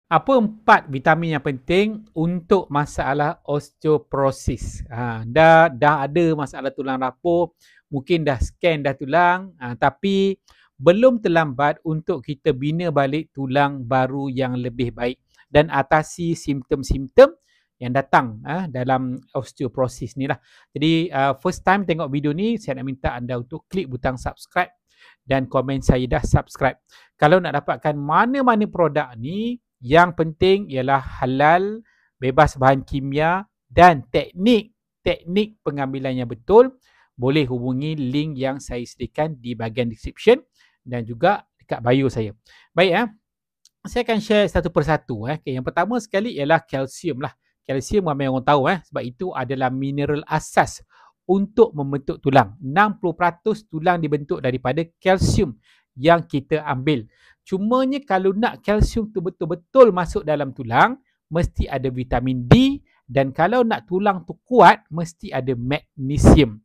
Apa 4 vitamin yang penting untuk masalah osteoporosis? Dah ada masalah tulang rapuh, mungkin dah scan dah tulang, tapi belum terlambat untuk kita bina balik tulang baru yang lebih baik dan atasi simptom-simptom yang datang dalam osteoporosis ni lah. Jadi first time tengok video ni, saya nak minta anda untuk klik butang subscribe dan komen saya dah subscribe. Kalau nak dapatkan mana-mana produk ni, yang penting ialah halal, bebas bahan kimia dan teknik pengambilannya betul. Boleh hubungi link yang saya sediakan di bahagian description dan juga dekat bio saya. Baik, saya akan share satu persatu. Okay, yang pertama sekali ialah kalsium lah. Kalsium ramai orang tahu sebab itu adalah mineral asas untuk membentuk tulang. 60% tulang dibentuk daripada kalsium yang kita ambil. Cumanya kalau nak kalsium tu betul-betul masuk dalam tulang, mesti ada vitamin D, dan kalau nak tulang tu kuat, mesti ada magnesium.